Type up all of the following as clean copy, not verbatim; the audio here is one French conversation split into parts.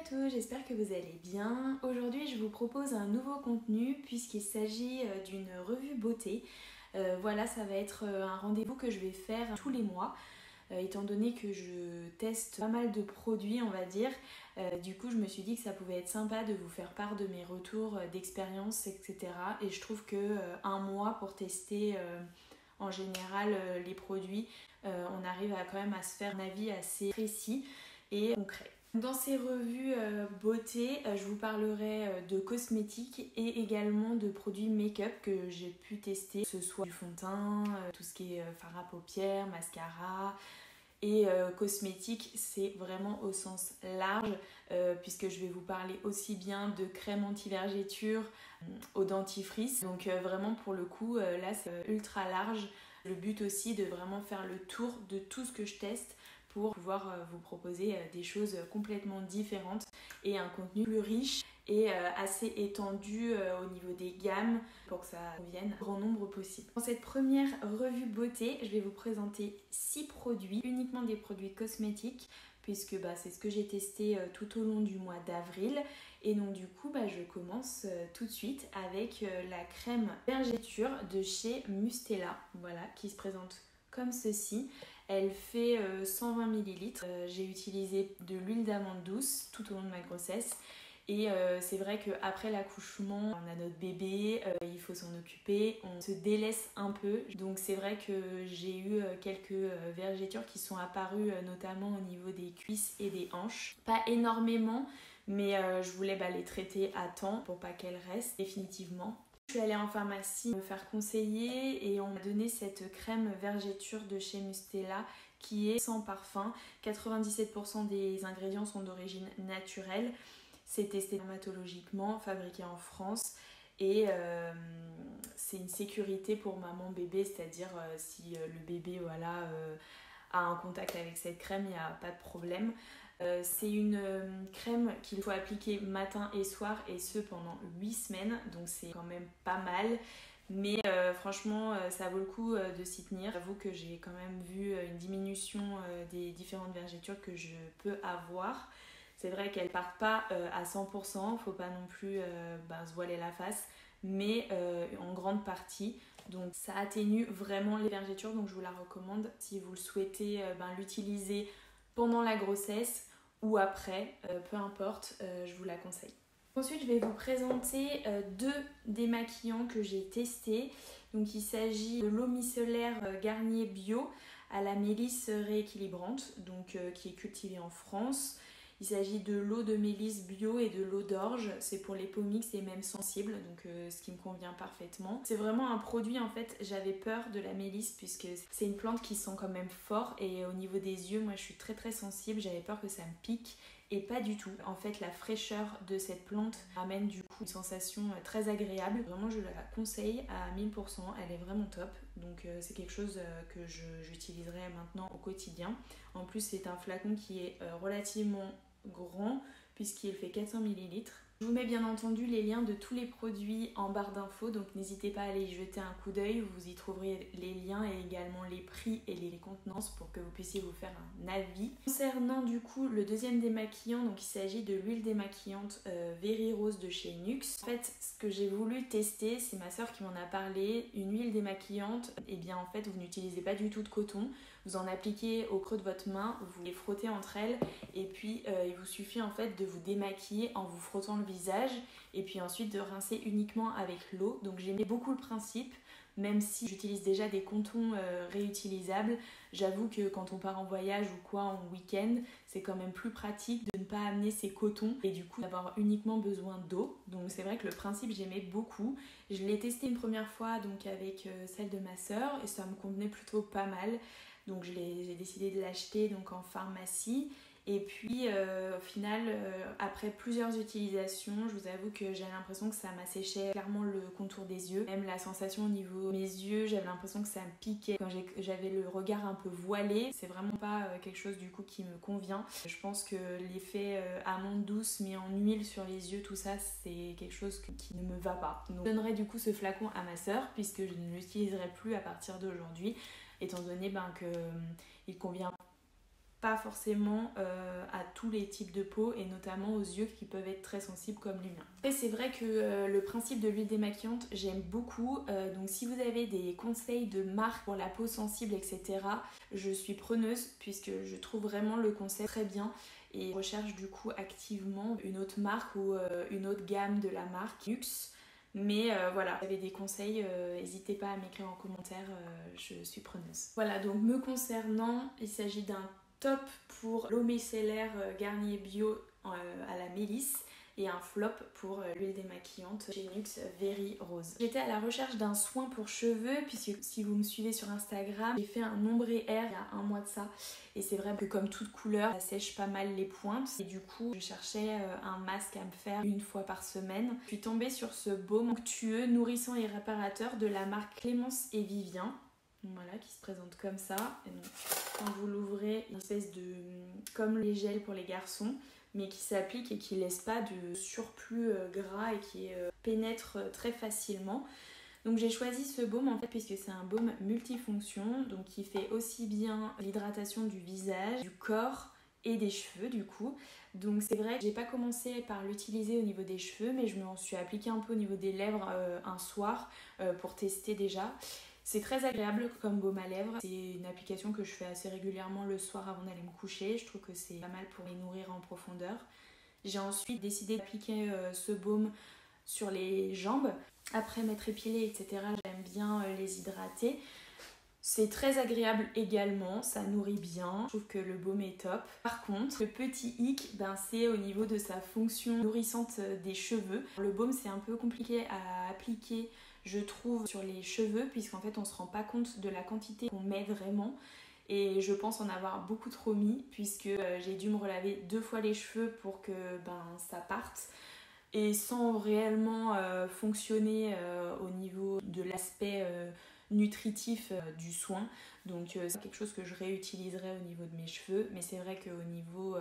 à tous, j'espère que vous allez bien. Aujourd'hui je vous propose un nouveau contenu puisqu'il s'agit d'une revue beauté. Voilà, ça va être un rendez-vous que je vais faire tous les mois. Étant donné que je teste pas mal de produits, on va dire, du coup je me suis dit que ça pouvait être sympa de vous faire part de mes retours d'expérience, etc. Et je trouve que un mois pour tester en général les produits, on arrive quand même à se faire un avis assez précis et concret. Dans ces revues beauté, je vous parlerai de cosmétiques et également de produits make-up que j'ai pu tester, que ce soit du fond de teint, tout ce qui est fard à paupières, mascara. Et cosmétique, c'est vraiment au sens large, puisque je vais vous parler aussi bien de crème anti-vergéture au dentifrice. Donc vraiment pour le coup, là c'est ultra large. Le but aussi de vraiment faire le tour de tout ce que je teste pour pouvoir vous proposer des choses complètement différentes et un contenu plus riche et assez étendu au niveau des gammes pour que ça convienne au grand nombre possible. Dans cette première revue beauté, je vais vous présenter 6 produits, uniquement des produits cosmétiques, puisque c'est ce que j'ai testé tout au long du mois d'avril. Et donc du coup, je commence tout de suite avec la crème vergéture de chez Mustela, voilà, qui se présente comme ceci. Elle fait 120 ml. J'ai utilisé de l'huile d'amande douce tout au long de ma grossesse. Et c'est vrai qu'après l'accouchement, on a notre bébé, il faut s'en occuper, on se délaisse un peu. Donc c'est vrai que j'ai eu quelques vergetures qui sont apparues notamment au niveau des cuisses et des hanches. Pas énormément, mais je voulais les traiter à temps pour pas qu'elles restent définitivement. Je suis allée en pharmacie me faire conseiller et on m'a donné cette crème vergéture de chez Mustela qui est sans parfum. 97% des ingrédients sont d'origine naturelle. C'est testé dermatologiquement, fabriqué en France et c'est une sécurité pour maman bébé, c'est-à-dire si le bébé a un contact avec cette crème, il n'y a pas de problème. C'est une crème qu'il faut appliquer matin et soir et ce pendant 8 semaines, donc c'est quand même pas mal. Mais franchement, ça vaut le coup de s'y tenir. J'avoue que j'ai quand même vu une diminution des différentes vergetures que je peux avoir. C'est vrai qu'elles partent pas à 100%, faut pas non plus se voiler la face, mais en grande partie. Donc ça atténue vraiment les vergetures, donc je vous la recommande si vous le souhaitez l'utiliser pendant la grossesse ou après, peu importe, je vous la conseille. Ensuite, je vais vous présenter deux démaquillants que j'ai testés. Donc il s'agit de l'eau micellaire Garnier Bio à la mélisse rééquilibrante, donc qui est cultivée en France. Il s'agit de l'eau de mélisse bio et de l'eau d'orge. C'est pour les peaux mixtes et même sensibles, donc ce qui me convient parfaitement. C'est vraiment un produit, en fait, j'avais peur de la mélisse puisque c'est une plante qui sent quand même fort et au niveau des yeux, moi je suis très très sensible, j'avais peur que ça me pique. Et pas du tout. En fait, la fraîcheur de cette plante amène du coup une sensation très agréable. Vraiment, je la conseille à 1000%. Elle est vraiment top. Donc, c'est quelque chose que j'utiliserai maintenant au quotidien. En plus, c'est un flacon qui est relativement grand puisqu'il fait 400 ml. Je vous mets bien entendu les liens de tous les produits en barre d'infos, donc n'hésitez pas à aller y jeter un coup d'œil, vous y trouverez les liens et également les prix et les contenances pour que vous puissiez vous faire un avis. Concernant du coup le deuxième démaquillant, donc il s'agit de l'huile démaquillante Very Rose de chez Nuxe. En fait, ce que j'ai voulu tester, c'est ma soeur qui m'en a parlé, une huile démaquillante, et bien en fait vous n'utilisez pas du tout de coton, vous en appliquez au creux de votre main, vous les frottez entre elles et puis il vous suffit en fait de vous démaquiller en vous frottant le visage et puis ensuite de rincer uniquement avec l'eau. Donc j'aimais beaucoup le principe, même si j'utilise déjà des cotons réutilisables. J'avoue que quand on part en voyage ou quoi en week-end, c'est quand même plus pratique de ne pas amener ces cotons et du coup d'avoir uniquement besoin d'eau. Donc c'est vrai que le principe j'aimais beaucoup. Je l'ai testé une première fois donc avec celle de ma soeur et ça me convenait plutôt pas mal. Donc j'ai décidé de l'acheter donc en pharmacie. Et puis au final, après plusieurs utilisations, je vous avoue que j'ai l'impression que ça m'asséchait clairement le contour des yeux. Même la sensation au niveau de mes yeux, j'avais l'impression que ça me piquait quand j'avais le regard un peu voilé. C'est vraiment pas quelque chose du coup qui me convient. Je pense que l'effet amande douce mis en huile sur les yeux, tout ça, c'est quelque chose qui ne me va pas. Donc je donnerai du coup ce flacon à ma soeur puisque je ne l'utiliserai plus à partir d'aujourd'hui, étant donné qu'il convient pas forcément à tous les types de peau et notamment aux yeux qui peuvent être très sensibles comme les miens. Et c'est vrai que le principe de l'huile démaquillante j'aime beaucoup, donc si vous avez des conseils de marque pour la peau sensible etc, je suis preneuse puisque je trouve vraiment le concept très bien et je recherche du coup activement une autre marque ou une autre gamme de la marque Luxe. Mais voilà, si vous avez des conseils, n'hésitez pas à m'écrire en commentaire, je suis preneuse. Voilà, donc me concernant, il s'agit d'un top pour l'eau micellaire Garnier Bio à la mélisse et un flop pour l'huile démaquillante chez Nuxe Very Rose. J'étais à la recherche d'un soin pour cheveux puisque si vous me suivez sur Instagram, j'ai fait un ombre et air il y a un mois de ça et c'est vrai que comme toute couleur, ça sèche pas mal les pointes et du coup je cherchais un masque à me faire une fois par semaine. Je suis tombée sur ce baume onctueux, nourrissant et réparateur de la marque Clémence et Vivien. Voilà, qui se présente comme ça. Et donc, quand vous l'ouvrez, une espèce de... comme les gels pour les garçons, mais qui s'applique et qui laisse pas de surplus gras et qui pénètre très facilement. Donc j'ai choisi ce baume en fait puisque c'est un baume multifonction, donc qui fait aussi bien l'hydratation du visage, du corps et des cheveux du coup. Donc c'est vrai que j'ai pas commencé par l'utiliser au niveau des cheveux, mais je m'en suis appliqué un peu au niveau des lèvres un soir pour tester déjà. C'est très agréable comme baume à lèvres, c'est une application que je fais assez régulièrement le soir avant d'aller me coucher, je trouve que c'est pas mal pour les nourrir en profondeur. J'ai ensuite décidé d'appliquer ce baume sur les jambes, après m'être épilée etc, j'aime bien les hydrater. C'est très agréable également, ça nourrit bien, je trouve que le baume est top. Par contre, le petit hic, c'est au niveau de sa fonction nourrissante des cheveux. Le baume c'est un peu compliqué à appliquer je trouve sur les cheveux puisqu'en fait on se rend pas compte de la quantité qu'on met vraiment et je pense en avoir beaucoup trop mis puisque j'ai dû me relaver 2 fois les cheveux pour que ça parte et sans réellement fonctionner au niveau de l'aspect nutritif du soin. Donc c'est quelque chose que je réutiliserai au niveau de mes cheveux, mais c'est vrai qu'au niveau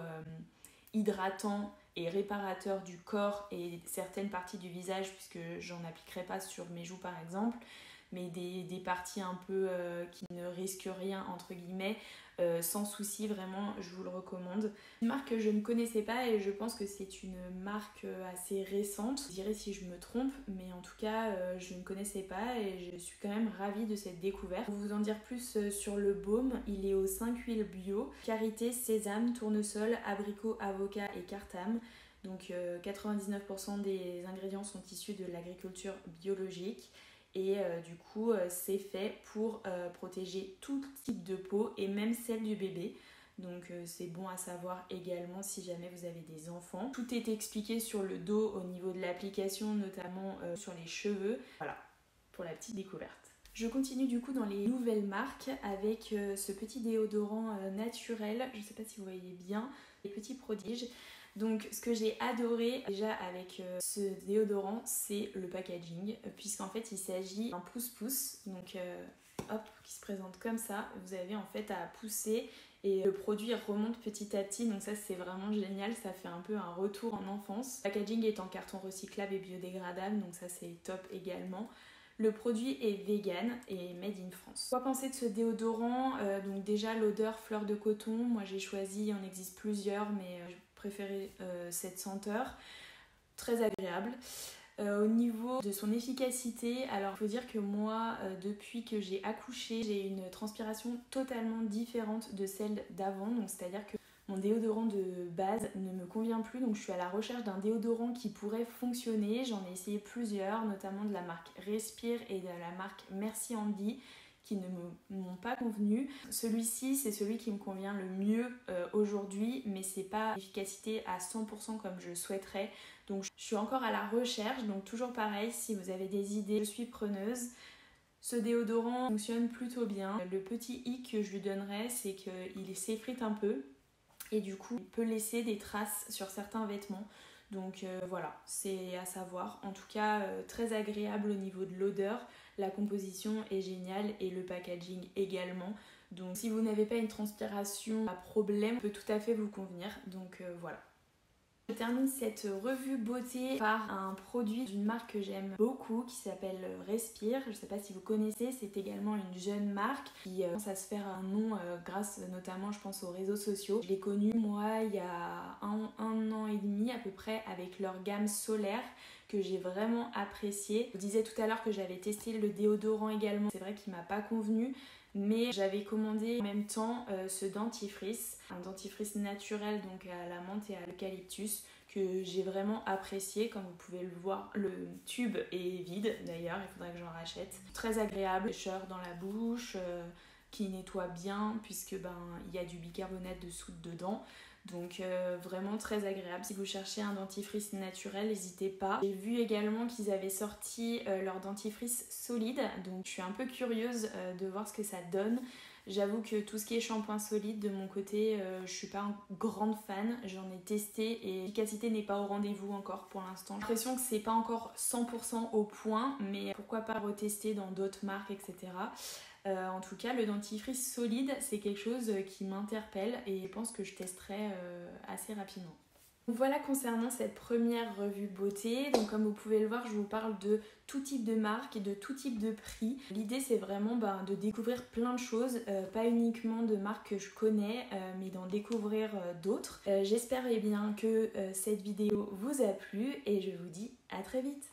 hydratant et réparateur du corps et certaines parties du visage, puisque j'en appliquerai pas sur mes joues par exemple, mais des parties un peu qui ne risquent rien entre guillemets, sans souci, vraiment je vous le recommande. Une marque que je ne connaissais pas et je pense que c'est une marque assez récente, je dirais si je me trompe, mais en tout cas je ne connaissais pas et je suis quand même ravie de cette découverte. Pour vous en dire plus sur le baume, il est aux 5 huiles bio, karité, sésame, tournesol, abricot, avocat et cartame. Donc 99% des ingrédients sont issus de l'agriculture biologique. Et du coup c'est fait pour protéger tout type de peau et même celle du bébé, donc c'est bon à savoir également si jamais vous avez des enfants. Tout est expliqué sur le dos au niveau de l'application, notamment sur les cheveux. Voilà pour la petite découverte. Je continue du coup dans les nouvelles marques avec ce petit déodorant naturel, je ne sais pas si vous voyez bien, les petits prodiges. Donc ce que j'ai adoré déjà avec ce déodorant, c'est le packaging, puisqu'en fait il s'agit d'un pouce-pouce, donc hop, qui se présente comme ça. Vous avez en fait à pousser et le produit remonte petit à petit, donc ça c'est vraiment génial, ça fait un peu un retour en enfance. Le packaging est en carton recyclable et biodégradable, donc ça c'est top également. Le produit est vegan et made in France. Quoi penser de ce déodorant? Donc déjà l'odeur fleur de coton, moi j'ai choisi, il en existe plusieurs, mais je préférais cette senteur. Très agréable. Au niveau de son efficacité, alors il faut dire que moi, depuis que j'ai accouché, j'ai une transpiration totalement différente de celle d'avant, donc c'est-à-dire que mon déodorant de base ne me convient plus, donc je suis à la recherche d'un déodorant qui pourrait fonctionner. J'en ai essayé plusieurs, notamment de la marque Respire et de la marque Merci Andy, qui ne m'ont pas convenu. Celui-ci, c'est celui qui me convient le mieux aujourd'hui, mais c'est pas l'efficacité à 100% comme je souhaiterais. Donc je suis encore à la recherche, donc toujours pareil, si vous avez des idées, je suis preneuse. Ce déodorant fonctionne plutôt bien. Le petit hic que je lui donnerais, c'est qu'il s'effrite un peu. Et du coup, il peut laisser des traces sur certains vêtements. Donc voilà, c'est à savoir. En tout cas, très agréable au niveau de l'odeur. La composition est géniale et le packaging également. Donc si vous n'avez pas une transpiration à problème, peut tout à fait vous convenir. Donc voilà. Je termine cette revue beauté par un produit d'une marque que j'aime beaucoup qui s'appelle Respire. Je ne sais pas si vous connaissez, c'est également une jeune marque qui commence à se faire un nom grâce notamment je pense aux réseaux sociaux. Je l'ai connue moi il y a un an et demi à peu près avec leur gamme solaire que j'ai vraiment apprécié. Je vous disais tout à l'heure que j'avais testé le déodorant également, c'est vrai qu'il m'a pas convenu. Mais j'avais commandé en même temps ce dentifrice, un dentifrice naturel donc à la menthe et à l'eucalyptus que j'ai vraiment apprécié. Comme vous pouvez le voir, le tube est vide d'ailleurs, il faudrait que j'en rachète. Très agréable, fraîcheur dans la bouche, qui nettoie bien puisque il y a du bicarbonate de soude dedans. Donc vraiment très agréable. Si vous cherchez un dentifrice naturel, n'hésitez pas. J'ai vu également qu'ils avaient sorti leur dentifrice solide, donc je suis un peu curieuse de voir ce que ça donne. J'avoue que tout ce qui est shampoing solide, de mon côté, je suis pas une grande fan. J'en ai testé et l'efficacité n'est pas au rendez-vous encore pour l'instant. J'ai l'impression que c'est pas encore 100% au point, mais pourquoi pas retester dans d'autres marques, etc. En tout cas, le dentifrice solide, c'est quelque chose qui m'interpelle et je pense que je testerai assez rapidement. Donc voilà concernant cette première revue beauté. Donc comme vous pouvez le voir, je vous parle de tout type de marque et de tout type de prix. L'idée c'est vraiment de découvrir plein de choses, pas uniquement de marques que je connais, mais d'en découvrir d'autres. J'espère bien que cette vidéo vous a plu et je vous dis à très vite.